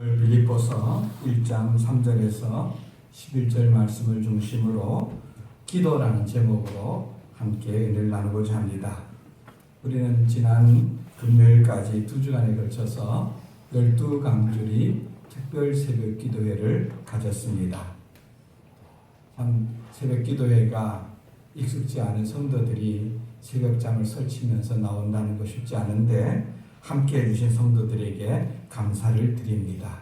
빌립보서 1장 3절에서 11절 말씀을 중심으로 기도라는 제목으로 함께 은혜를 나누고자 합니다. 우리는 지난 금요일까지 2주간에 걸쳐서 12강주리 특별 새벽 기도회를 가졌습니다. 참 새벽 기도회가 익숙지 않은 성도들이 새벽잠을 설치면서 나온다는 거 쉽지 않은데 함께 해주신 성도들에게 감사를 드립니다.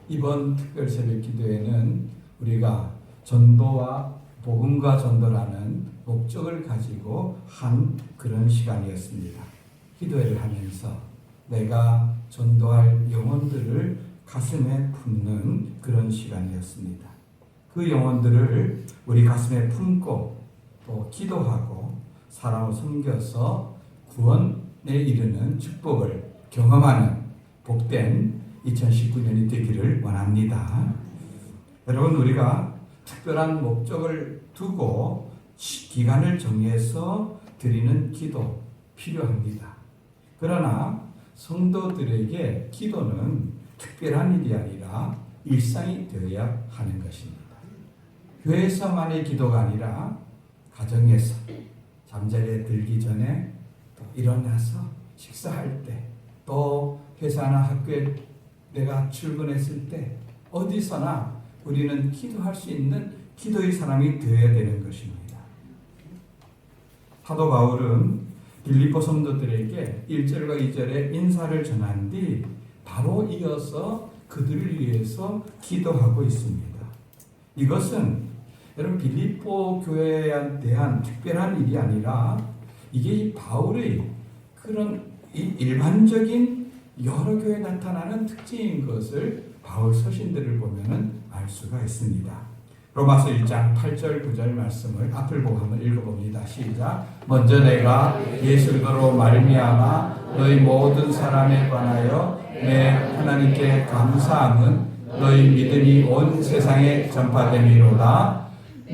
이번 특별 새벽 기도회는 우리가 전도와 복음과 전도라는 목적을 가지고 한 그런 시간이었습니다. 기도회를 하면서 내가 전도할 영혼들을 가슴에 품는 그런 시간이었습니다. 그 영혼들을 우리 가슴에 품고 또 기도하고 사랑을 섬겨서 구원에 이르는 축복을 경험하는 복된 2019년이 되기를 원합니다. 여러분, 우리가 특별한 목적을 두고 기간을 정해서 드리는 기도 필요합니다. 그러나 성도들에게 기도는 특별한 일이 아니라 일상이 되어야 하는 것입니다. 교회에서만의 기도가 아니라 가정에서 잠자리에 들기 전에 또 일어나서 식사할 때 또 회사나 학교에 내가 출근했을 때 어디서나 우리는 기도할 수 있는 기도의 사람이 되어야 되는 것입니다. 사도 바울은 빌립보 성도들에게 1절과 2절에 인사를 전한 뒤 바로 이어서 그들을 위해서 기도하고 있습니다. 이것은 여러분 빌립보 교회에 대한 특별한 일이 아니라 이게 바울의 그런 일반적인 여러 교회에 나타나는 특징인 것을 바울 서신들을 보면 알 수가 있습니다. 로마서 1장 8절 9절 말씀을 앞을 보고 한번 읽어봅니다. 시작. 먼저 내가 예수 그리스도로 말미암아 너희 모든 사람에 관하여 내 하나님께 감사함은 너희 믿음이 온 세상에 전파됨이로다.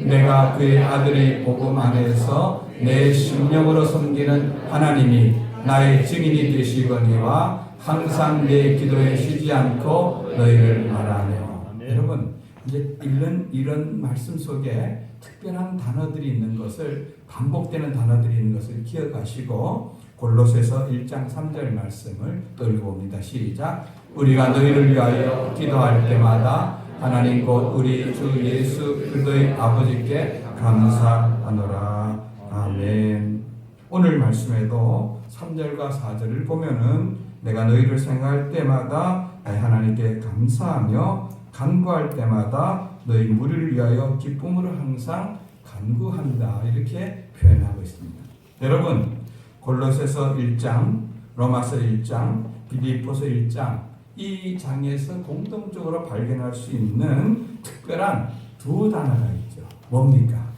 내가 그의 아들의 복음 안에서 내 심령으로 섬기는 하나님이 나의 증인이 되시거니와 항상 내 기도에 쉬지 않고 너희를 말하며. 여러분, 이제 이런 말씀 속에 특별한 단어들이 있는 것을, 반복되는 단어들이 있는 것을 기억하시고 골로새서 1장 3절 말씀을 또 읽어봅니다. 시작. 우리가 너희를 위하여 기도할 때마다 하나님 곧 우리 주 예수 그리스도의 아버지께 감사하노라. 아멘. 오늘 말씀에도 3절과 4절을 보면은 내가 너희를 생각할 때마다 하나님께 감사하며 간구할 때마다 너희 무리를 위하여 기쁨으로 항상 간구한다, 이렇게 표현하고 있습니다. 여러분, 골로새서 1장, 로마서 1장, 빌립보서 1장 이 장에서 공통적으로 발견할 수 있는 특별한 두 단어가 있죠. 뭡니까?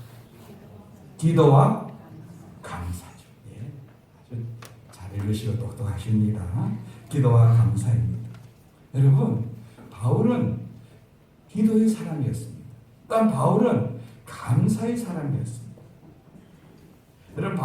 기도와 감사죠. 예. 아주 잘 읽으시고 똑똑하십니다. 기도와 감사입니다. 여러분, 바울은 기도의 사람이었습니다. 또한 바울은 감사의 사람이었습니다. 여러분,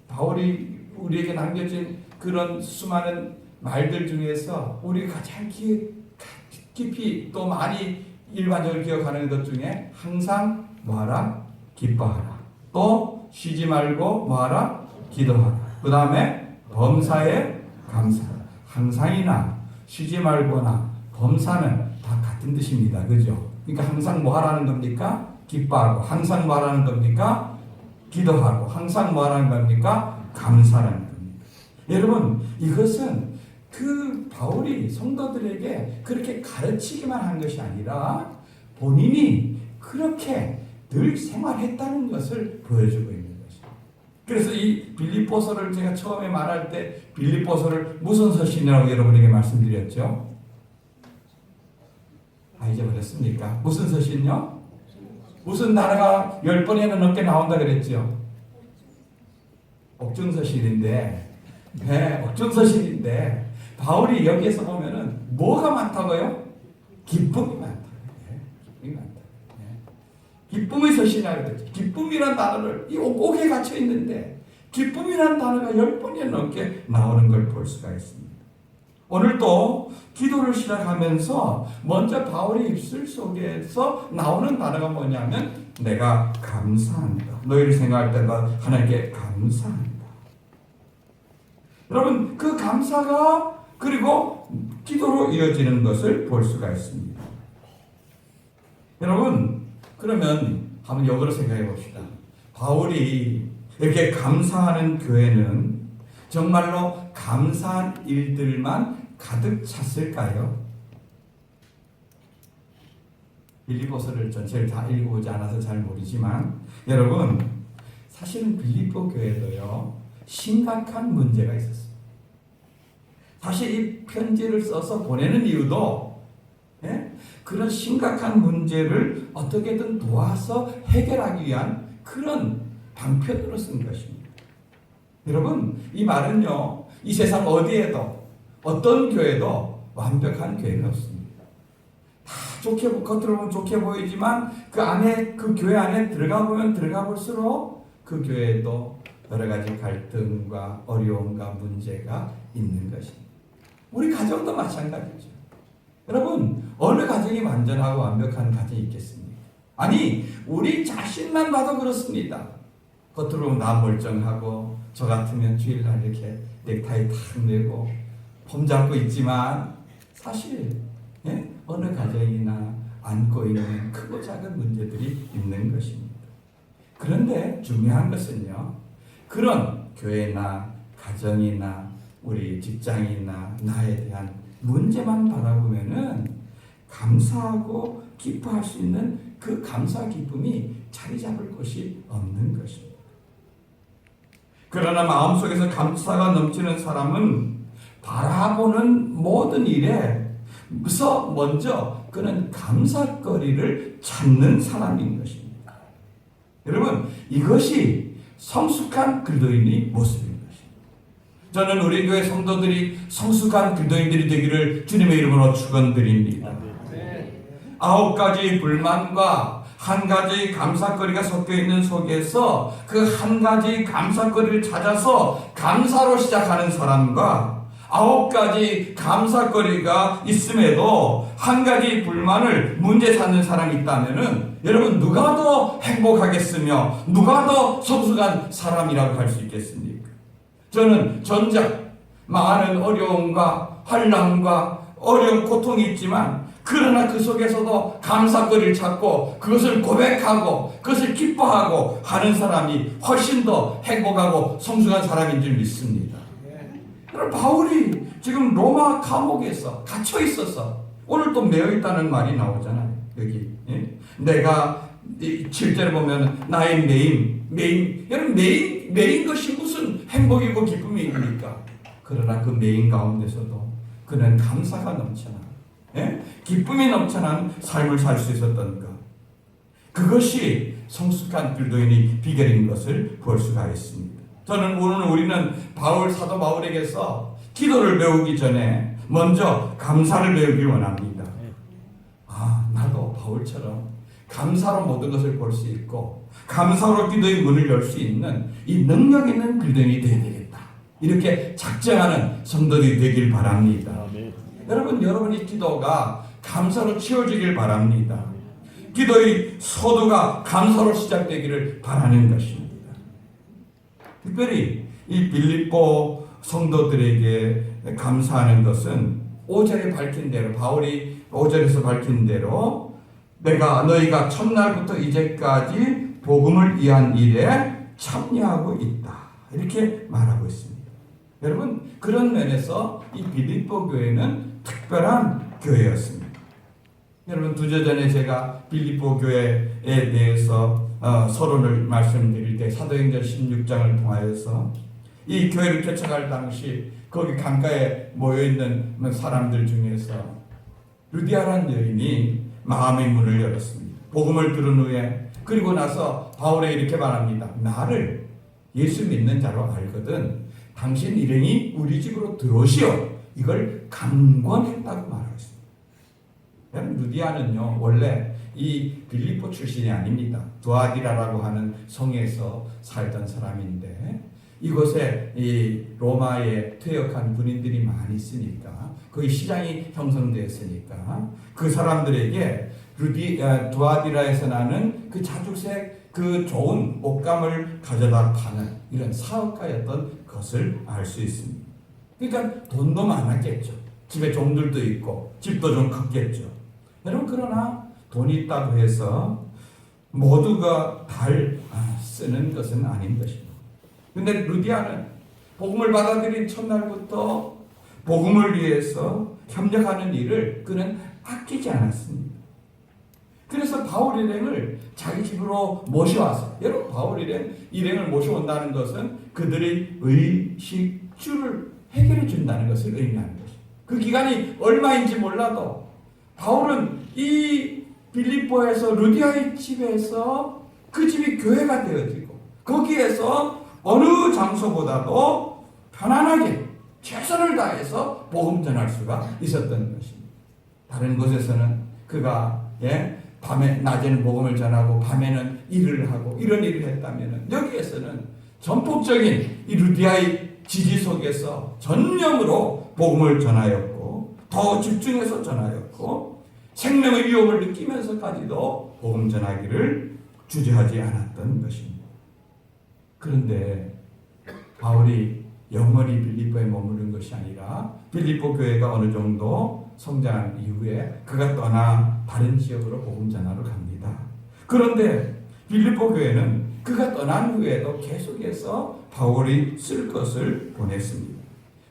바울이 우리에게 남겨진 그런 수많은 말들 중에서 우리가 가장 깊이 또 많이 일반적으로 기억하는 것 중에 항상 뭐하라? 기뻐하라. 또 쉬지 말고 뭐하라? 기도하라. 그 다음에 범사에 감사하라. 항상이나 쉬지 말거나 범사는 다 같은 뜻입니다. 그죠? 그러니까 항상 뭐하라는 겁니까? 기뻐하고. 항상 뭐하라는 겁니까? 기도하고. 항상 뭐하라는 겁니까? 감사라는 겁니다. 여러분, 이것은 그 바울이 성도들에게 그렇게 가르치기만 한 것이 아니라 본인이 그렇게 늘 생활했다는 것을 보여주고 있는 것입니다. 그래서 이 빌립보서를 제가 처음에 말할 때 빌립보서를 무슨 서신이라고 여러분에게 말씀드렸죠? 잊어버렸습니까? 무슨 서신요? 무슨 단어가 10번이나 넘게 나온다 그랬죠? 옥중서신인데, 네, 옥중서신인데 바울이 여기에서 보면은 뭐가 많다고요? 기쁨이 많다. 네, 기쁨이 많다. 네. 기쁨의 서신이라고 그랬죠. 기쁨이란 단어를 이 옥에 갇혀 있는데 기쁨이란 단어가 10번이 넘게 나오는 걸 볼 수가 있습니다. 오늘도 기도를 시작하면서 먼저 바울의 입술 속에서 나오는 단어가 뭐냐면 내가 감사합니다. 너희를 생각할 때마다 하나님께 감사합니다. 여러분 그 감사가 그리고 기도로 이어지는 것을 볼 수가 있습니다. 여러분 그러면 한번 역으로 생각해 봅시다. 바울이 이렇게 감사하는 교회는 정말로 감사한 일들만 가득 찼을까요? 빌립보서를 전체를 다 읽어보지 않아서 잘 모르지만 여러분 사실은 빌립보 교회도요 심각한 문제가 있었어요. 사실 이 편지를 써서 보내는 이유도 그런 심각한 문제를 어떻게든 도와서 해결하기 위한 그런 방편으로 쓴 것입니다. 여러분 이 말은요 이 세상 어디에도 어떤 교회도 완벽한 교회는 없습니다. 다 겉으로 보면 좋게 보이지만 그 안에 그 교회 안에 들어가 보면 들어가 볼수록 그 교회에도 여러 가지 갈등과 어려움과 문제가 있는 것입니다. 우리 가정도 마찬가지죠. 여러분 어느 가정이 완전하고 완벽한 가정이 있겠습니까? 아니 우리 자신만 봐도 그렇습니다. 겉으로 보면 나 멀쩡하고 저 같으면 주일날 이렇게 넥타이 탁 내고 폼 잡고 있지만 사실 어느 가정이나 안고 있는 크고 작은 문제들이 있는 것입니다. 그런데 중요한 것은요. 그런 교회나 가정이나 우리 직장이나 나에 대한 문제만 바라보면은 감사하고 기뻐할 수 있는 그 감사 기쁨이 자리 잡을 곳이 없는 것입니다. 그러나 마음속에서 감사가 넘치는 사람은 바라보는 모든 일에서 먼저 그는 감사거리를 찾는 사람인 것입니다. 여러분 이것이 성숙한 그리스도인의 모습입니다. 저는 우리 교회 성도들이 성숙한 그리스도인들이 되기를 주님의 이름으로 축원드립니다. 9가지 불만과 한 가지 감사거리가 섞여 있는 속에서 그 한 가지 감사거리를 찾아서 감사로 시작하는 사람과 9가지 감사거리가 있음에도 한 가지 불만을 문제 찾는 사람이 있다면은 여러분 누가 더 행복하겠으며 누가 더 성숙한 사람이라고 할 수 있겠습니까? 저는 전작 많은 어려움과 환난과 어려운 고통이 있지만 그러나 그 속에서도 감사거리를 찾고 그것을 고백하고 그것을 기뻐하고 하는 사람이 훨씬 더 행복하고 성숙한 사람인 줄 믿습니다. 여러분 바울이 지금 로마 감옥에서 갇혀 있어서 오늘 또 매여 있다는 말이 나오잖아요. 여기 내가 7절에 보면 나의 메인 여러분 메인 것이 무슨 행복이고 기쁨입니까? 그러나 그 메인 가운데서도 그는 감사가 넘쳐나 기쁨이 넘쳐나는 삶을 살 수 있었던 것, 그것이 성숙한 그리스도인의 비결인 것을 볼 수가 있습니다. 저는 오늘 우리는 사도 바울에게서 기도를 배우기 전에 먼저 감사를 배우기 원합니다. 나도 바울처럼 감사로 모든 것을 볼 수 있고 감사로 기도의 문을 열 수 있는 이 능력 있는 그리스도인이 되어야 되겠다. 이렇게 작정하는 성도들이 되길 바랍니다. 여러분의 기도가 감사로 채워지길 바랍니다. 기도의 소두가 감사로 시작되기를 바라는 것입니다. 특별히 이 빌립보 성도들에게 감사하는 것은 5절에 밝힌 대로 바울이 5절에서 밝힌 대로 너희가 첫날부터 이제까지 복음을 위한 일에 참여하고 있다. 이렇게 말하고 있습니다. 여러분 그런 면에서 이 빌립보 교회는 특별한 교회였습니다. 여러분 2주 전에 제가 빌립보 교회에 대해서 서론을 말씀드릴 때 사도행전 16장을 통하여서 이 교회를 개척할 당시 거기 강가에 모여있는 사람들 중에서 루디아라는 여인이 마음의 문을 열었습니다. 복음을 들은 후에 그리고 나서 바울에 이렇게 말합니다. 나를 예수 믿는 자로 알거든 당신 일행이 우리 집으로 들어오시오. 이걸 강권했다고 말하고 있습니다. 여러분 루디아는요 원래 이 빌립보 출신이 아닙니다. 두아디라라고 하는 성에서 살던 사람인데 이곳에 이 로마에 퇴역한 군인들이 많이 있으니까 거의 시장이 형성되었으니까 그 사람들에게 두아디라에서 나는 그 자주색 그 좋은 옷감을 가져다 파는 이런 사업가였던 것을 알 수 있습니다. 그러니까 돈도 많았겠죠. 집에 종들도 있고 집도 좀 컸겠죠. 여러분, 그러나 돈이 있다고 해서 모두가 잘 쓰는 것은 아닌 것입니다. 근데 루디아는 복음을 받아들인 첫날부터 복음을 위해서 협력하는 일을 그는 아끼지 않았습니다. 그래서 바울 일행을 자기 집으로 모셔와서, 여러분, 바울 일행을 모셔온다는 것은 그들의 의식주를 해결해 준다는 것을 의미하는 것입니다. 그 기간이 얼마인지 몰라도 바울은 이 빌립보에서 루디아의 집에서 그 집이 교회가 되어지고 거기에서 어느 장소보다도 편안하게 최선을 다해서 복음 전할 수가 있었던 것입니다. 다른 곳에서는 그가 밤에 낮에는 복음을 전하고 밤에는 일을 하고 이런 일을 했다면 여기에서는 전폭적인 이 루디아의 지지 속에서 전념으로 복음을 전하였고 더 집중해서 전하였고 생명의 위협을 느끼면서까지도 복음 전하기를 주저하지 않았던 것입니다. 그런데 바울이 영원히 빌립보에 머무른 것이 아니라 빌립보 교회가 어느 정도 성장한 이후에 그가 떠나 다른 지역으로 복음 전하러 갑니다. 그런데 빌립보 교회는 그가 떠난 후에도 계속해서 바울이 쓸 것을 보냈습니다.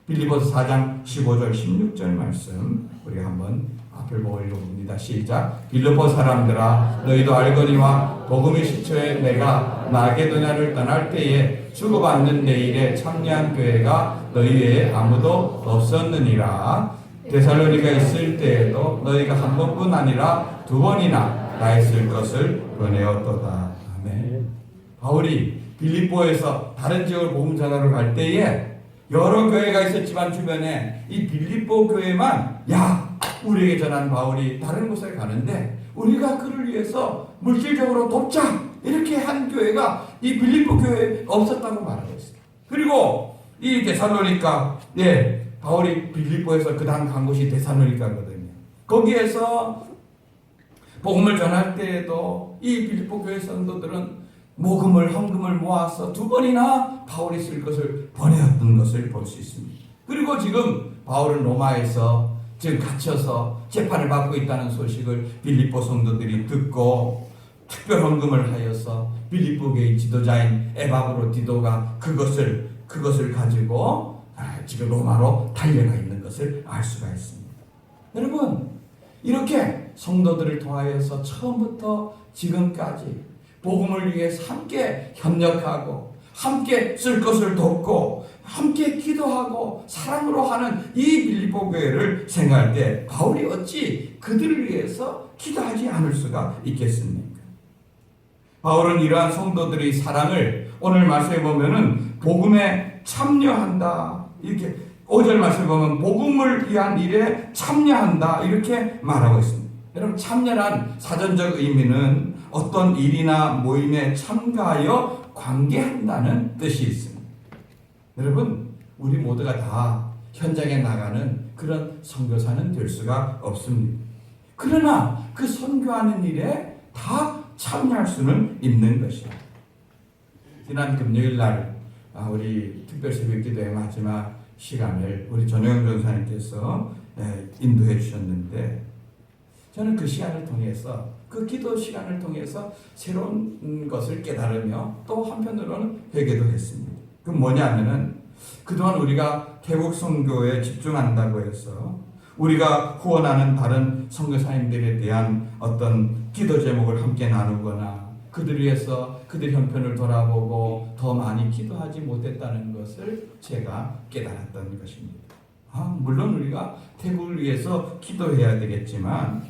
빌립보서 4장 15절 16절 말씀 우리 한번 앞을 보고 읽어봅니다. 시작. 빌립보 사람들아, 너희도 알거니와 복음의 시초에 내가 마게도냐를 떠날 때에 주고받는 내 일에 참여한 교회가 너희 외에 아무도 없었느니라. 데살로니가 있을 때에도 너희가 한 번뿐 아니라 두 번이나 나 있을 것을 보내었도다. 아멘. 바울이 빌립보에서 다른 지역을 복음 전하러 갈 때에 여러 교회가 있었지만 주변에 이 빌립보 교회만 우리에게 전한 바울이 다른 곳에 가는데 우리가 그를 위해서 물질적으로 돕자 이렇게 한 교회가 이 빌립보 교회에 없었다고 말하고 있습니다. 그리고 이 데살로니가 바울이 빌립보에서 그 다음 간 곳이 데살로니가거든요. 거기에서 복음을 전할 때에도 이 빌립보 교회 성도들은 모금을 헌금을 모아서 두 번이나 바울이 쓸 것을 보내었던 것을 볼 수 있습니다. 그리고 지금 바울은 로마에서 지금 갇혀서 재판을 받고 있다는 소식을 빌립보 성도들이 듣고 특별 헌금을 하여서 빌립보 교회 지도자인 에바브로디도가 그것을 가지고 지금 로마로 달려가 있는 것을 알 수가 있습니다. 여러분, 이렇게 성도들을 통하여서 처음부터 지금까지 복음을 위해서 함께 협력하고 함께 쓸 것을 돕고 함께 기도하고 사랑으로 하는 이 빌립보 교회를 생각할 때 바울이 어찌 그들을 위해서 기도하지 않을 수가 있겠습니까? 바울은 이러한 성도들의 사랑을 오늘 말씀에 보면은 복음에 참여한다 이렇게 5절 말씀에 보면 복음을 위한 일에 참여한다 이렇게 말하고 있습니다. 여러분, 참여란 사전적 의미는 어떤 일이나 모임에 참가하여 관계한다는 뜻이 있습니다. 여러분, 우리 모두가 다 현장에 나가는 그런 선교사는 될 수가 없습니다. 그러나 그 선교하는 일에 다 참여할 수는 있는 것이다. 지난 금요일 날 우리 특별 새벽 기도의 마지막 시간을 우리 전영영 전사님께서 인도해 주셨는데 저는 그 시간을 통해서 그 기도 시간을 통해서 새로운 것을 깨달으며 또 한편으로는 회개도 했습니다. 그 뭐냐면은 그동안 우리가 태국 선교에 집중한다고 해서 우리가 후원하는 다른 선교사님들에 대한 어떤 기도 제목을 함께 나누거나 그들을 위해서 그들 형편을 돌아보고 더 많이 기도하지 못했다는 것을 제가 깨달았던 것입니다. 물론 우리가 태국을 위해서 기도해야 되겠지만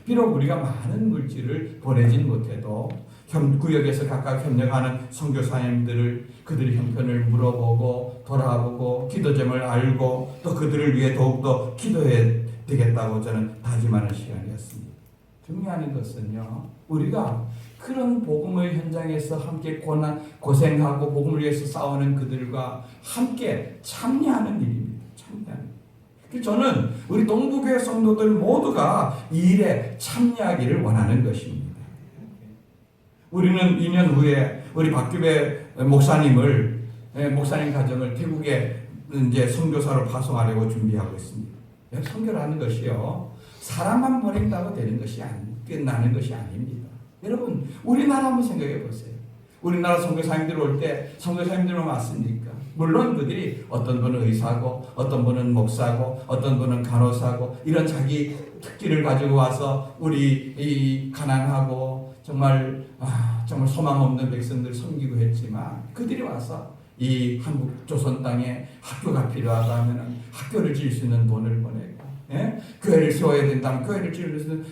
비록 우리가 많은 물질을 보내진 못해도 구역에서 각각 협력하는 선교사님들을 그들의 형편을 물어보고 돌아보고 기도 제목을 알고 또 그들을 위해 더욱더 기도해야 되겠다고 저는 다짐하는 시간이었습니다. 중요한 것은요, 우리가 그런 복음의 현장에서 함께 고생하고 복음을 위해서 싸우는 그들과 함께 참여하는 일입니다. 참여하는 일. 저는 우리 동부교회 성도들 모두가 이 일에 참여하기를 원하는 것입니다. 우리는 2년 후에 우리 박규배 목사님 가정을 태국에 이제 선교사로 파송하려고 준비하고 있습니다. 선교라는 것이요, 사람만 보낸다고 되는 것이 끝나는 것이 아닙니다. 여러분, 우리나라 한번 생각해 보세요. 우리나라 선교사님들 올 때 선교사님들만 왔습니까? 물론 그들이 어떤 분은 의사고, 어떤 분은 목사고, 어떤 분은 간호사고, 이런 자기 특기를 가지고 와서 우리 이 가난하고 정말 소망 없는 백성들 섬기고 했지만, 그들이 와서 이 한국 조선 땅에 학교가 필요하다 하면은 학교를 지을 수 있는 돈을 보내고, 교회를 세워야 된다면 교회를 지을 수 있는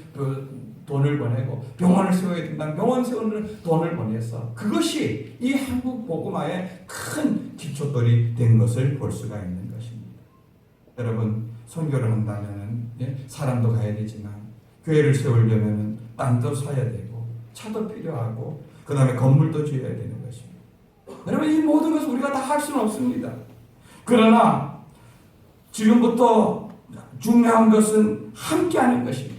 돈을 보내고, 병원을 세워야 된다면 병원 세우는 돈을 보내서, 그것이 이 한국 복음화의 큰 기초돌이 된 것을 볼 수가 있는 것입니다. 여러분, 선교를 한다면은 사람도 가야 되지만, 교회를 세우려면은 땅도 사야 되고, 차도 필요하고, 그 다음에 건물도 지어야 되는 것입니다. 여러분, 이 모든 것을 우리가 다 할 수는 없습니다. 그러나 지금부터 중요한 것은 함께하는 것입니다.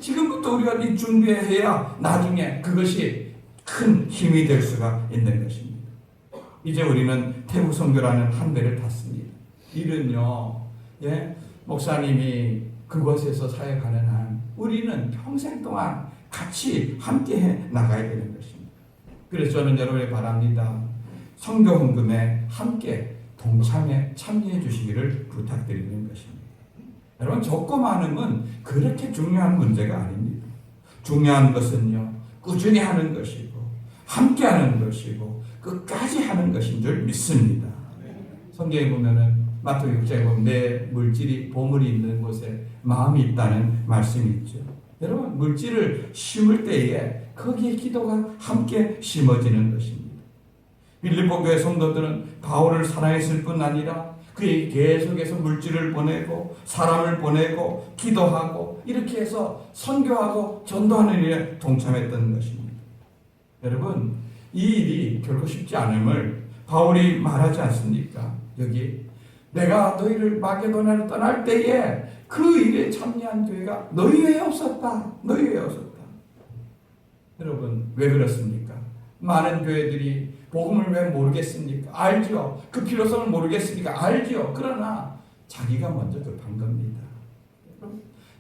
지금부터 우리가 이 준비해야 나중에 그것이 큰 힘이 될 수가 있는 것입니다. 이제 우리는 태국 선교라는 한 배를 탔습니다. 일은요, 목사님이 그곳에서 사역하는 한 우리는 평생 동안 같이 함께해 나가야 되는 것입니다. 그래서 저는 여러분에 바랍니다. 선교 헌금에 함께 동참에 참여해 주시기를 부탁드리는 것입니다. 여러분, 적고 많음은 그렇게 중요한 문제가 아닙니다. 중요한 것은요, 꾸준히 하는 것이고, 함께 하는 것이고, 끝까지 하는 것인 줄 믿습니다. 성경에 보면은, 마태복음 6장에 보면 내 물질이 보물이 있는 곳에 마음이 있다는 말씀이 있죠. 여러분, 물질을 심을 때에 거기에 기도가 함께 심어지는 것입니다. 빌립보 교회 성도들은 바울을 사랑했을 뿐 아니라 그에게 계속해서 물질을 보내고 사람을 보내고 기도하고 이렇게 해서 선교하고 전도하는 일에 동참했던 것입니다. 여러분, 이 일이 결코 쉽지 않음을 바울이 말하지 않습니까? 여기 내가 너희를 마게도냐를 떠날 때에 그 일에 참여한 교회가 너희 외에 없었다. 너희 외에 없었다. 여러분, 왜 그렇습니까? 많은 교회들이 복음을 왜 모르겠습니까? 알죠. 그 필요성을 모르겠습니까? 알죠. 그러나 자기가 먼저 급한 겁니다.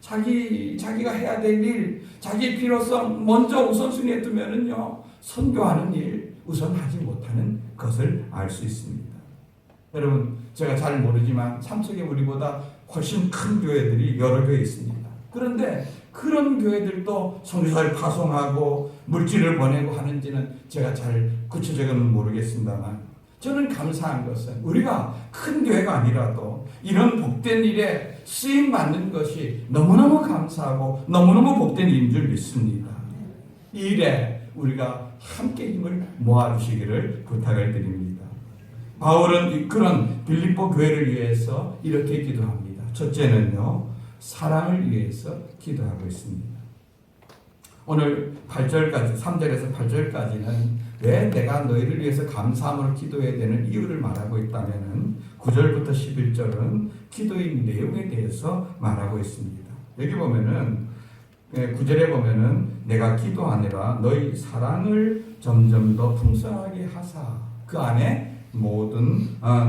자기가 해야 될 일, 자기 필요성 먼저 우선순위에 두면은요, 선교하는 일 우선하지 못하는 것을 알 수 있습니다. 여러분, 제가 잘 모르지만 삼척에 우리보다 훨씬 큰 교회들이 여러 개 있습니다. 그런데 그런 교회들도 선교사를 파송하고 물질을 보내고 하는지는 제가 잘 구체적으로는 모르겠습니다만, 저는 감사한 것은 우리가 큰 교회가 아니라도 이런 복된 일에 쓰임 받는 것이 너무너무 감사하고 너무너무 복된 일인 줄 믿습니다. 이 일에 우리가 함께 힘을 모아주시기를 부탁을 드립니다. 바울은 그런 빌립보 교회를 위해서 이렇게 기도합니다. 첫째는요, 사랑을 위해서 기도하고 있습니다. 오늘 8절까지, 3절에서 8절까지는 왜 내가 너희를 위해서 감사함으로 기도해야 되는 이유를 말하고 있다면 9절부터 11절은 기도의 내용에 대해서 말하고 있습니다. 여기 보면은 9절에 보면은 내가 기도하느라 너희 사랑을 점점 더 풍성하게 하사 그 안에 모든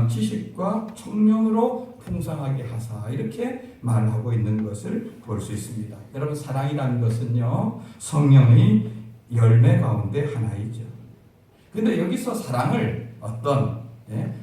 지식과 총명으로 풍성하게 하사 이렇게 말하고 있는 것을 볼 수 있습니다. 여러분, 사랑이라는 것은요, 성령의 열매 가운데 하나이죠. 근데 여기서 사랑을 어떤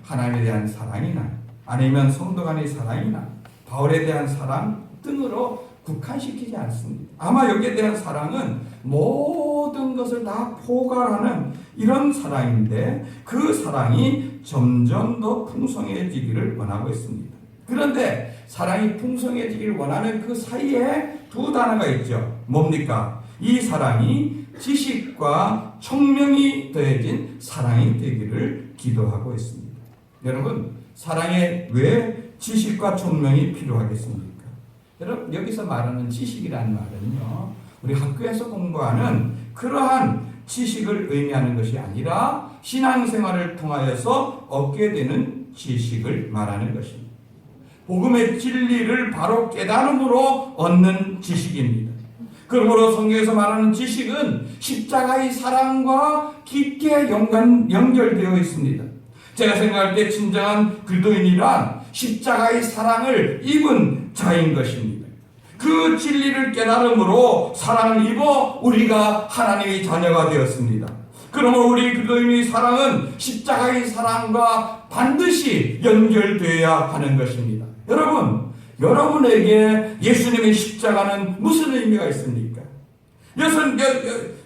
하나님에 대한 사랑이나 아니면 성도 간의 사랑이나 바울에 대한 사랑 등으로 국한시키지 않습니다. 아마 여기에 대한 사랑은 모든 것을 다 포괄하는 이런 사랑인데 그 사랑이 점점 더 풍성해지기를 원하고 있습니다. 그런데 사랑이 풍성해지기를 원하는 그 사이에 두 단어가 있죠. 뭡니까? 이 사랑이 지식과 총명이 더해진 사랑이 되기를 기도하고 있습니다. 여러분, 사랑에 왜 지식과 총명이 필요하겠습니까? 여러분, 여기서 말하는 지식이라는 말은요, 우리 학교에서 공부하는 그러한 지식을 의미하는 것이 아니라 신앙생활을 통하여서 얻게 되는 지식을 말하는 것입니다. 복음의 진리를 바로 깨달음으로 얻는 지식입니다. 그러므로 성경에서 말하는 지식은 십자가의 사랑과 깊게 연결되어 있습니다. 제가 생각할 때 진정한 그리스도인이란 십자가의 사랑을 입은 자인 것입니다. 그 진리를 깨달음으로 사랑을 입어 우리가 하나님의 자녀가 되었습니다. 그러므로 우리 그리스도인의 사랑은 십자가의 사랑과 반드시 연결되어야 하는 것입니다. 여러분에게 예수님의 십자가는 무슨 의미가 있습니까?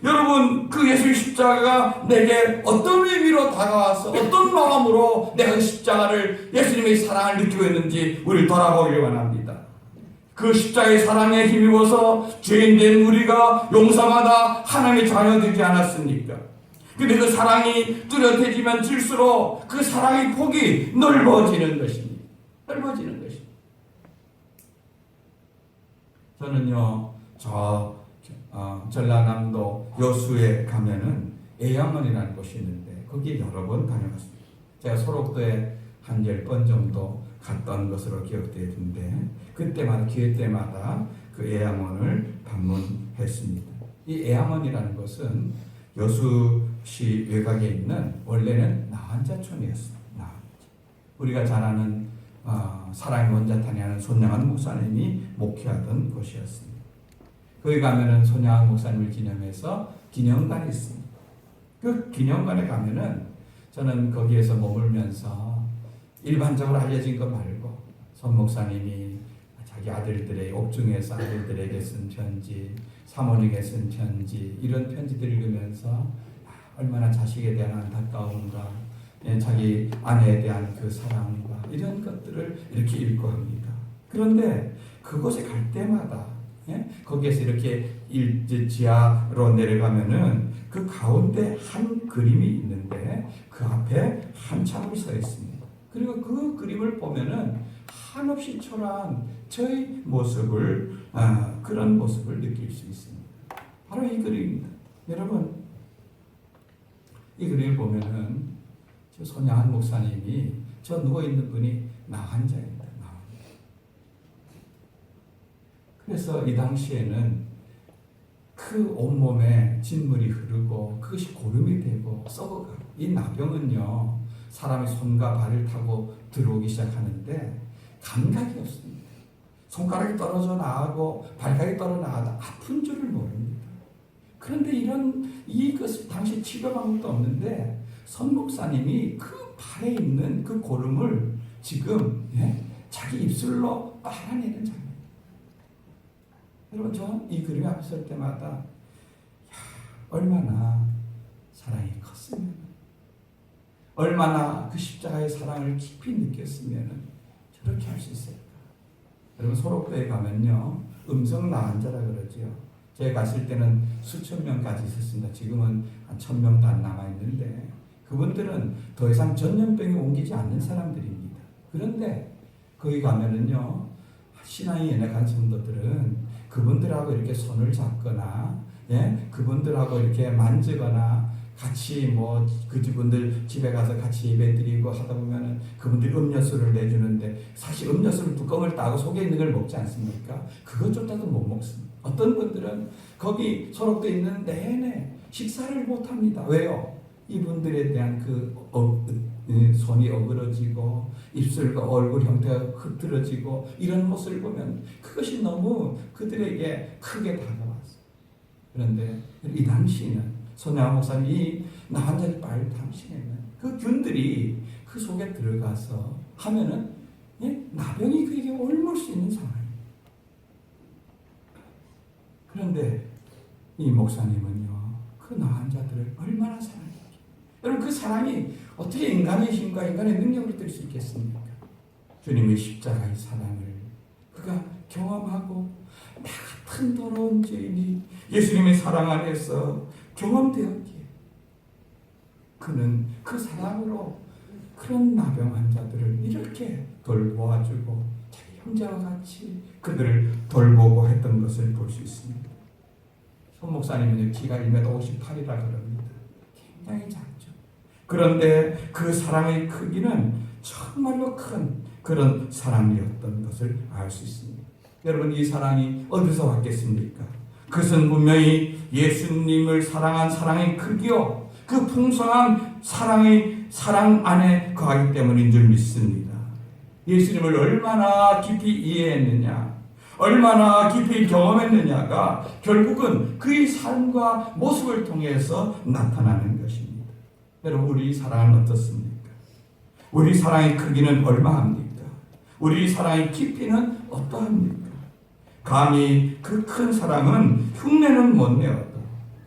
여러분, 그 예수의 십자가가 내게 어떤 의미로 다가와서 어떤 마음으로 내가 그 십자가를, 예수님의 사랑을 느끼고 있는지 우리를 돌아보길 원합니다. 그 십자가의 사랑에 힘입어서 죄인된 우리가 용서받아 하나님의 자녀 되지 않았습니까? 근데 그 사랑이 뚜렷해지면 질수록 그 사랑의 폭이 넓어지는 것입니다. 넓어지는 것입니다. 저는요, 전라남도 여수에 가면은 애양원이라는 곳이 있는데 거기에 여러 번 다녀갔습니다. 제가 소록도에 한 10번 정도 갔던 것으로 기억되는데 그때마다 기회 때마다 그 애양원을 방문했습니다. 이 애양원이라는 것은 여수시 외곽에 있는 원래는 나한자촌이었습니다. 우리가 잘 아는 사랑의 원자탄이 하는 손양한 목사님이 목회하던 곳이었습니다. 거기 가면은 손양한 목사님을 기념해서 기념관이 있습니다. 그 기념관에 가면은 저는 거기에서 머물면서 일반적으로 알려진 것 말고 손 목사님이 자기 아들들의 옥중에서 아들들에게 쓴 편지, 사모님에게 쓴 편지, 이런 편지들을 읽으면서 얼마나 자식에 대한 안타까움과 자기 아내에 대한 그 사랑과 이런 것들을 이렇게 읽고 합니다. 그런데 그곳에 갈 때마다 거기에서 이렇게 지하로 내려가면은 그 가운데 한 그림이 있는데 그 앞에 한참을 서 있습니다. 그리고 그 그림을 보면은 한없이 초라한 저의 모습을 그런 모습을 느낄 수 있습니다. 바로 이 그림입니다. 여러분, 이 그림을 보면은 저 손양한 목사님이 저 누워 있는 분이 나환자입니다. 그래서 이 당시에는 그 온몸에 진물이 흐르고 그것이 고름이 되고 썩어가고, 이 나병은요 사람의 손과 발을 타고 들어오기 시작하는데 감각이 없습니다. 손가락이 떨어져 나가고 발가락이 떨어져 나가도 아픈 줄을 모릅니다. 그런데 이것을 당시 치료 방법도 없는데 선 목사님이 그 발에 있는 그 고름을 지금 자기 입술로 빨아내는 장면. 여러분, 저 이 그림이 앞에 설 때마다 얼마나 사랑이 컸으면, 얼마나 그 십자가의 사랑을 깊이 느꼈으면 저렇게 할 수 있을까? 여러분, 소록도에 가면요 음성 나환자라 그러죠. 제가 갔을 때는 수천 명까지 있었습니다. 지금은 한 1000명도 안 남아있는데 그분들은 더 이상 전염병이 옮기지 않는 사람들입니다. 그런데 거기 가면은요 신앙이 연약한 성도들은 그분들하고 이렇게 손을 잡거나 그분들하고 이렇게 만지거나 같이 그분들 집에 가서 같이 예배드리고 하다 보면은 그분들이 음료수를 내주는데 사실 음료수를 뚜껑을 따고 속에 있는 걸 먹지 않습니까? 그것조차도 못 먹습니다. 어떤 분들은 거기 소록도에 있는 내내 식사를 못 합니다. 왜요? 이분들에 대한 손이 어그러지고 입술과 얼굴 형태가 흐트러지고 이런 모습을 보면 그것이 너무 그들에게 크게 다가왔어요. 그런데 이 당시에는 손양한 목사님이 나환자를 빨 당시에는 그 균들이 그 속에 들어가서 하면은 나병이 그에게 옮을 수 있는 상황입니다. 그런데 이 목사님은요 그 나환자들을 얼마나 사랑했죠. 여러분, 그 사랑이 어떻게 인간의 힘과 인간의 능력으로 될 수 있겠습니까? 주님의 십자가의 사랑을 그가 경험하고 나 같은 더러운 죄인이 예수님의 사랑 안에서 경험되었기에 그는 그 사랑으로 그런 나병 환자들을 이렇게 돌보아주고 자기 형제와 같이 그들을 돌보고 했던 것을 볼 수 있습니다. 손 목사님은 키가 1m 58이라 그럽니다. 굉장히 작죠. 그런데 그 사랑의 크기는 정말로 큰 그런 사랑이었던 것을 알 수 있습니다. 여러분, 이 사랑이 어디서 왔겠습니까? 그것은 분명히 예수님을 사랑한 사랑의 크기요, 그 풍성한 사랑 안에 거하기 때문인 줄 믿습니다. 예수님을 얼마나 깊이 이해했느냐, 얼마나 깊이 경험했느냐가 결국은 그의 삶과 모습을 통해서 나타나는 것입니다. 여러분, 우리 사랑은 어떻습니까? 우리 사랑의 크기는 얼마합니까? 우리 사랑의 깊이는 어떠합니까? 감히 그 큰 사랑은 흉내는 못 내어도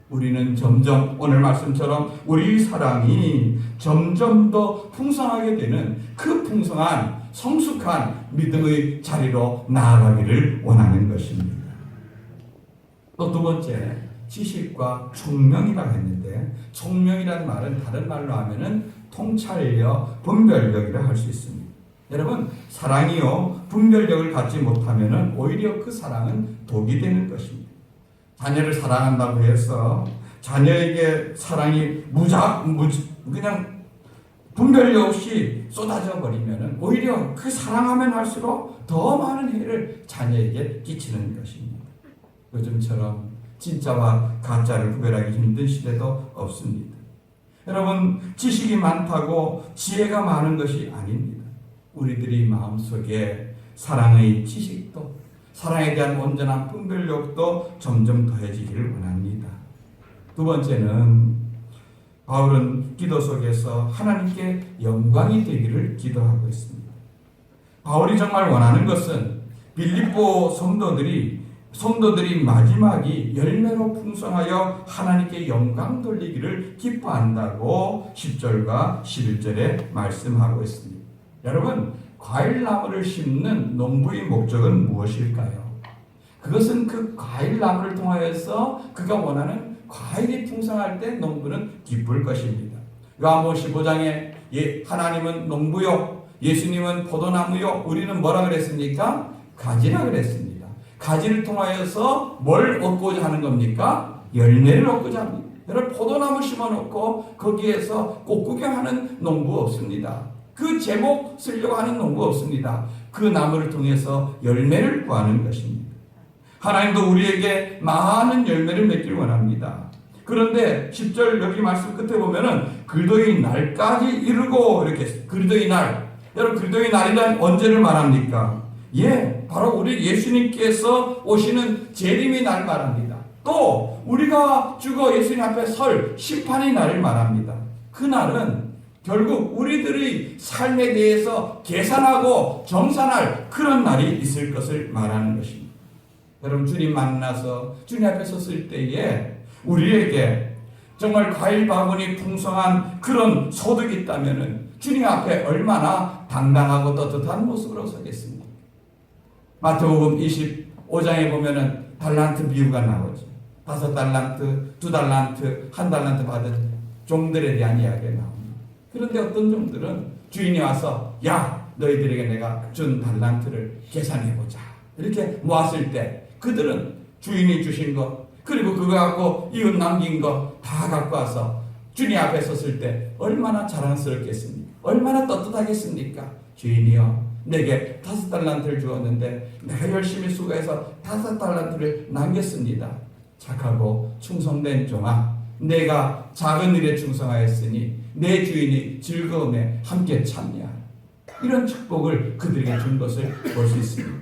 우리는 점점 오늘 말씀처럼 우리 사랑이 점점 더 풍성하게 되는 그 풍성한 성숙한 믿음의 자리로 나아가기를 원하는 것입니다. 또 두 번째, 지식과 총명이라고 했는데, 총명이라는 말은 다른 말로 하면은 통찰력, 분별력이라 할 수 있습니다. 여러분, 사랑이요, 분별력을 갖지 못하면은 오히려 그 사랑은 독이 되는 것입니다. 자녀를 사랑한다고 해서 자녀에게 사랑이 그냥 분별력 없이 쏟아져 버리면은 오히려 그 사랑하면 할수록 더 많은 해를 자녀에게 끼치는 것입니다. 요즘처럼 진짜와 가짜를 구별하기 힘든 시대도 없습니다. 여러분, 지식이 많다고 지혜가 많은 것이 아닙니다. 우리들이 마음속에 사랑의 지식도, 사랑에 대한 온전한 분별력도 점점 더해지기를 원합니다. 두 번째는 바울은 기도 속에서 하나님께 영광이 되기를 기도하고 있습니다. 바울이 정말 원하는 것은 빌립보 성도들이 마지막이 열매로 풍성하여 하나님께 영광 돌리기를 기뻐한다고 10절과 11절에 말씀하고 있습니다. 여러분, 과일나무를 심는 농부의 목적은 무엇일까요? 그것은 그 과일나무를 통하여서 그가 원하는 과일이 풍성할 때 농부는 기쁠 것입니다. 요한복음 15장에 하나님은 농부요, 예수님은 포도나무요, 우리는 뭐라 그랬습니까? 가지라 그랬습니다. 가지를 통하여서 뭘 얻고자 하는 겁니까? 열매를 얻고자 합니다. 여러분, 포도나무 심어놓고 거기에서 꽃구경하는 농부 없습니다. 그 제목 쓰려고 하는 농부 없습니다. 그 나무를 통해서 열매를 구하는 것입니다. 하나님도 우리에게 많은 열매를 맺기를 원합니다. 그런데 10절 여기 말씀 끝에 보면은 그리스도의 날까지 이르고 이렇게 그리스도의 날, 여러분 그리스도의 날이란 언제를 말합니까? 바로 우리 예수님께서 오시는 재림의 날 말합니다. 또 우리가 죽어 예수님 앞에 설 심판의 날을 말합니다. 그 날은 결국 우리들의 삶에 대해서 계산하고 정산할 그런 날이 있을 것을 말하는 것입니다. 여러분, 주님 만나서 주님 앞에 섰을 때에 우리에게 정말 과일 바구니 풍성한 그런 소득이 있다면 주님 앞에 얼마나 당당하고 떳떳한 모습으로 서겠습니까? 마태복음 25장에 보면은 달란트 비유가 나오죠. 5달란트, 2달란트, 1달란트 받은 종들에 대한 이야기가 나옵니다. 그런데 어떤 종들은 주인이 와서 야, 너희들에게 내가 준 달란트를 계산해보자 이렇게 모았을 때 그들은 주인이 주신 것 그리고 그거 갖고 이웃 남긴 거 다 갖고 와서 주님 앞에 섰을 때 얼마나 자랑스럽겠습니까? 얼마나 떳떳하겠습니까? 주인이여, 내게 5달란트를 주었는데 내가 열심히 수고해서 5달란트를 남겼습니다. 착하고 충성된 종아, 내가 작은 일에 충성하였으니 내 주인이 즐거움에 함께 참여하라. 이런 축복을 그들에게 준 것을 볼 수 있습니다.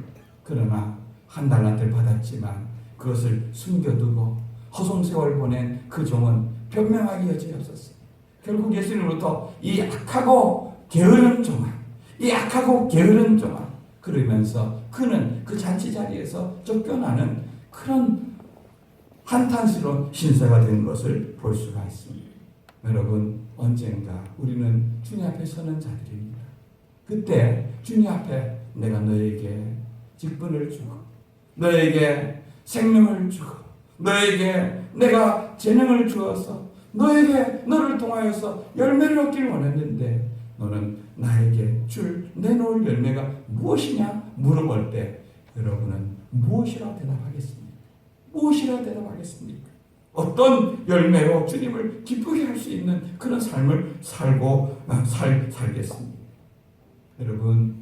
그러나 1달란트를 받았지만 그것을 숨겨두고 허송세월 보낸 그 종은 변명하기 여지가 없었어요. 결국 예수님으로부터 이 악하고 게으른 종아, 이 악하고 게으른 종아, 그러면서 그는 그 잔치 자리에서 쫓겨나는 그런 한탄스러운 신세가 된 것을 볼 수가 있습니다. 여러분, 언젠가 우리는 주님 앞에 서는 자들입니다. 그때 주님 앞에 내가 너에게 직분을 주고 너에게 생명을 주고 너에게 내가 재능을 주어서 너를 통하여서 열매를 얻기를 원했는데 너는 나에게 내놓을 열매가 무엇이냐 물어볼 때 여러분은 무엇이라 대답하겠습니까? 무엇이라 대답하겠습니까? 어떤 열매로 주님을 기쁘게 할 수 있는 그런 삶을 살겠습니다. 여러분,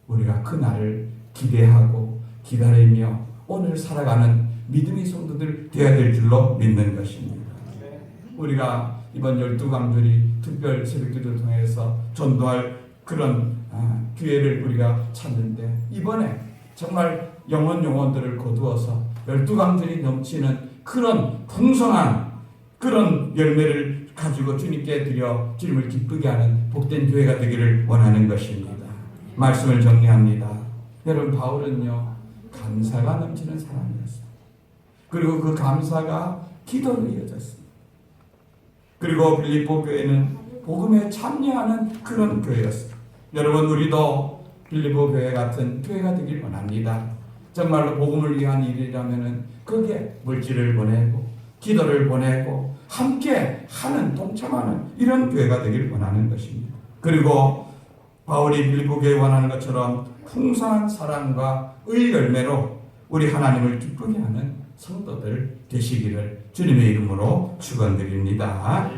우리가 그 날을 기대하고 기다리며 오늘 살아가는 믿음의 성도들 되어야 될 줄로 믿는 것입니다. 우리가 이번 12강조리 특별 새벽기도를 통해서 전도할 그런 기회를 우리가 찾는데, 이번에 정말 영혼들을 거두어서 12강조리 넘치는 그런 풍성한 그런 열매를 가지고 주님께 드려 주님을 기쁘게 하는 복된 교회가 되기를 원하는 것입니다. 말씀을 정리합니다. 여러분, 바울은요, 감사가 넘치는 사람이었어요. 그리고 그 감사가 기도로 이어졌습니다. 그리고 빌립보 교회는 복음에 참여하는 그런 교회였어요. 여러분, 우리도 빌립보 교회 같은 교회가 되길 원합니다. 정말로 복음을 위한 일이라면은 거기에 물질을 보내고 기도를 보내고 함께 하는, 동참하는 이런 교회가 되길 원하는 것입니다. 그리고 바울이 빌립보 교회에 원하는 것처럼 풍성한 사랑과 의 열매로 우리 하나님을 기쁘게 하는 성도들 되시기를 주님의 이름으로 축원드립니다.